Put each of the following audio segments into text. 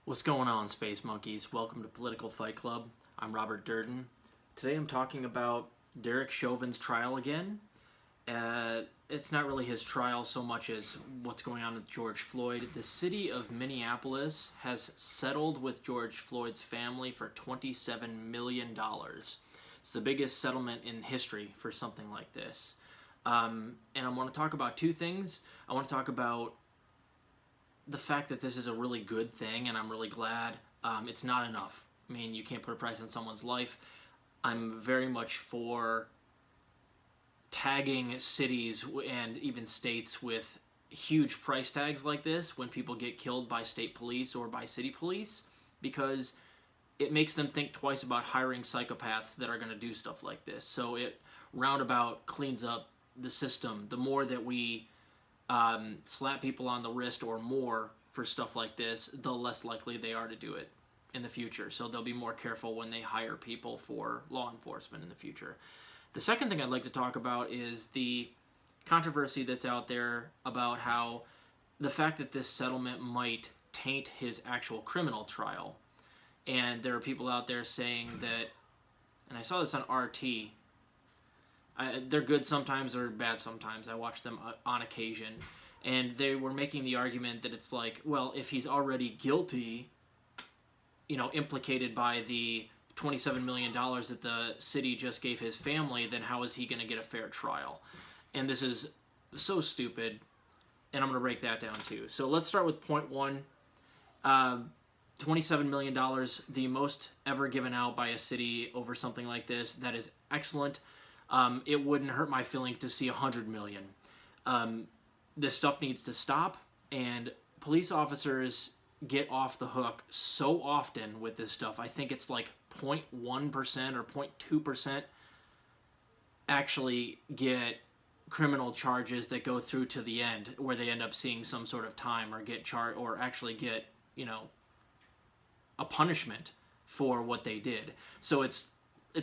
What's going on, Space Monkeys? Welcome to Political Fight Club. I'm Robert Durden. Today I'm talking about Derek Chauvin's trial again. It's not really his trial so much as what's going on with George Floyd. The city of Minneapolis has settled with George Floyd's family for $27 million. It's the biggest settlement in history for something like this. And I want to talk about two things. I want to talk about the fact that this is a really good thing, and I'm really glad. It's not enough. I mean, you can't put a price on someone's life. I'm very much for tagging cities and even states with huge price tags like this when people get killed by state police or by city police, because it makes them think twice about hiring psychopaths that are going to do stuff like this. So it roundabout cleans up the system. The more that we slap people on the wrist or more for stuff like this, the less likely they are to do it in the future. So they'll be more careful when they hire people for law enforcement in the future. The second thing I'd like to talk about is the controversy that's out there about how the fact that this settlement might taint his actual criminal trial. And there are people out there saying that, and I saw this on RT, they're good sometimes or bad sometimes. I watch them on occasion. And they were making the argument that it's like, well, if he's already guilty, implicated by the $27 million that the city just gave his family, then how is he going to get a fair trial? And this is so stupid, and I'm going to break that down too. So let's start with point one. $27 million, the most ever given out by a city over something like this. That is excellent. It wouldn't hurt my feelings to see $100 million. This stuff needs to stop, and police officers get off the hook so often with this stuff. I think it's like 0.1% or 0.2% actually get criminal charges that go through to the end, where they end up seeing some sort of time or get charged or actually get, a punishment for what they did. So it's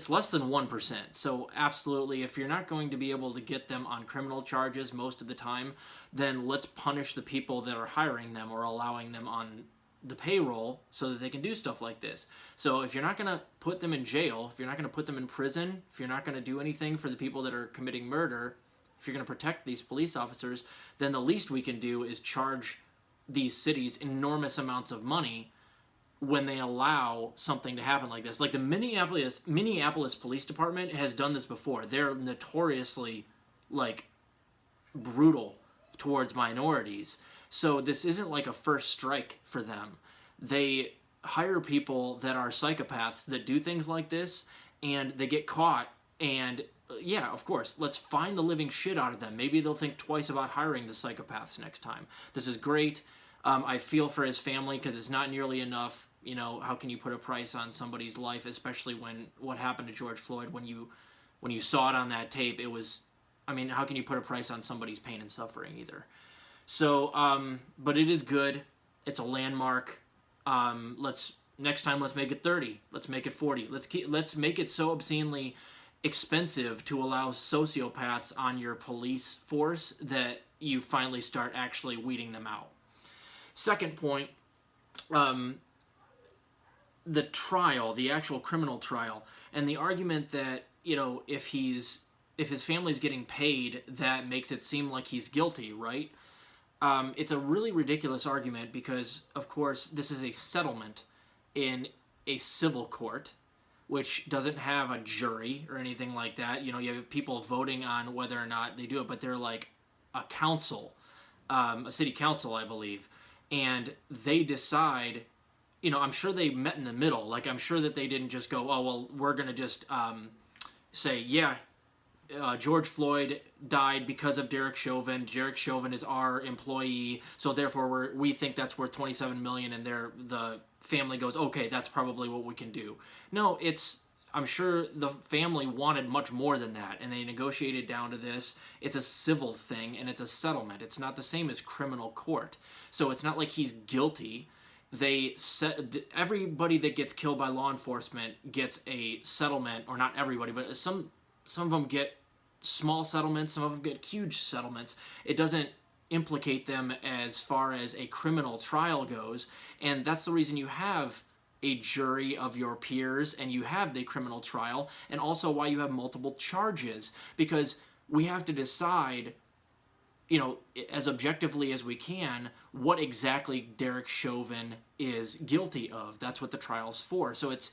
less than 1%. So absolutely, if you're not going to be able to get them on criminal charges most of the time, then let's punish the people that are hiring them or allowing them on the payroll so that they can do stuff like this. So if you're not going to put them in jail, if you're not going to put them in prison, if you're not going to do anything for the people that are committing murder, if you're going to protect these police officers, then the least we can do is charge these cities enormous amounts of money when they allow something to happen like this. Like the Minneapolis Police Department has done this before. They're notoriously, brutal towards minorities. So this isn't like a first strike for them. They hire people that are psychopaths that do things like this, and they get caught, and yeah, of course, let's find the living shit out of them. Maybe they'll think twice about hiring the psychopaths next time. This is great. I feel for his family because it's not nearly enough. How can you put a price on somebody's life, especially when what happened to George Floyd, when you saw it on that tape, it was, how can you put a price on somebody's pain and suffering either? So, but it is good. It's a landmark. Next time, let's make it 30. Let's make it 40. Let's make it so obscenely expensive to allow sociopaths on your police force that you finally start actually weeding them out. Second point, the trial, the actual criminal trial, and the argument that, if his family's getting paid, that makes it seem like he's guilty, right? It's a really ridiculous argument because, of course, this is a settlement in a civil court, which doesn't have a jury or anything like that. You have people voting on whether or not they do it, but they're like a council, a city council, I believe, and they decide. I'm sure they met in the middle. I'm sure that they didn't just go, oh, well, we're going to just say, yeah, George Floyd died because of Derek Chauvin. Derek Chauvin is our employee, so therefore we think that's worth $27 million, and the family goes, okay, that's probably what we can do. No, I'm sure the family wanted much more than that, and they negotiated down to this. It's a civil thing, and it's a settlement. It's not the same as criminal court. So it's not like he's guilty. Everybody that gets killed by law enforcement gets a settlement, or not everybody, but some of them get small settlements, some of them get huge settlements. It doesn't implicate them as far as a criminal trial goes. And that's the reason you have a jury of your peers and you have the criminal trial, and also why you have multiple charges, because we have to decide, as objectively as we can, what exactly Derek Chauvin is guilty of. That's what the trial's for. So it's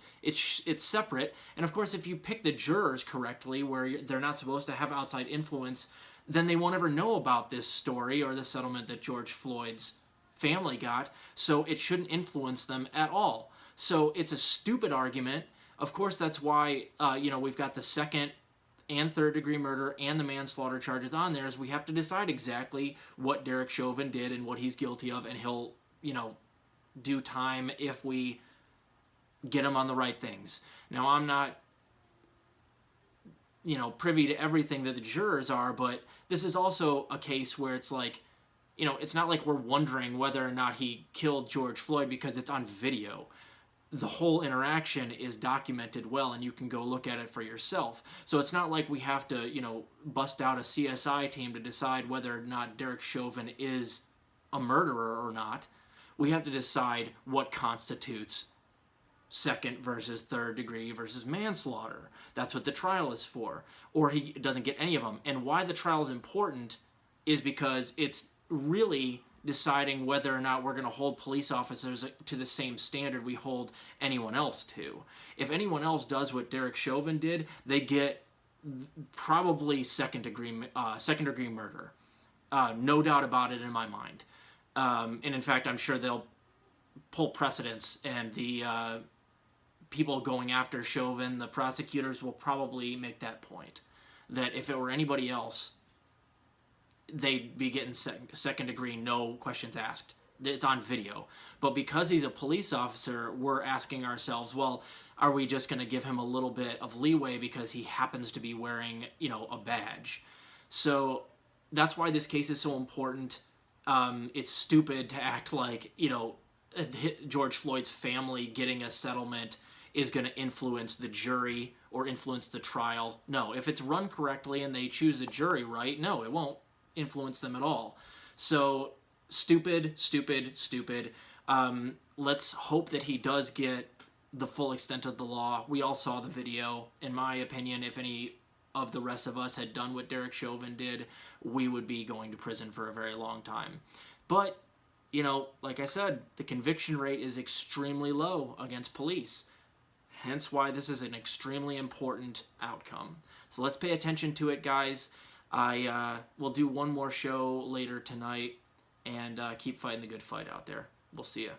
separate. And of course, if you pick the jurors correctly, where they're not supposed to have outside influence, then they won't ever know about this story or the settlement that George Floyd's family got. So it shouldn't influence them at all. So it's a stupid argument. Of course, that's why we've got the second and third-degree murder and the manslaughter charges on there, is we have to decide exactly what Derek Chauvin did and what he's guilty of, and he'll, do time if we get him on the right things. Now, I'm not, privy to everything that the jurors are, but this is also a case where it's like, it's not like we're wondering whether or not he killed George Floyd because it's on video. The whole interaction is documented well, and you can go look at it for yourself. So it's not like we have to, bust out a CSI team to decide whether or not Derek Chauvin is a murderer or not. We have to decide what constitutes second versus third degree versus manslaughter. That's what the trial is for. Or he doesn't get any of them. And why the trial is important is because it's really deciding whether or not we're going to hold police officers to the same standard we hold anyone else to. If anyone else does what Derek Chauvin did, they get probably second degree murder. No doubt about it in my mind. And in fact, I'm sure they'll pull precedence, and the people going after Chauvin, the prosecutors, will probably make that point, that if it were anybody else, they'd be getting second degree, no questions asked. It's on video. But because he's a police officer, we're asking ourselves, well, are we just going to give him a little bit of leeway because he happens to be wearing, a badge? So that's why this case is so important. It's stupid to act like, George Floyd's family getting a settlement is going to influence the jury or influence the trial. No, if it's run correctly and they choose a jury right, no, it won't influence them at all. So stupid. Let's hope that he does get the full extent of the law. We all saw the video. In my opinion, if any of the rest of us had done what Derek Chauvin did, we would be going to prison for a very long time. But, like I said, the conviction rate is extremely low against police. Hence why this is an extremely important outcome. So let's pay attention to it, guys. I will do one more show later tonight, and keep fighting the good fight out there. We'll see ya.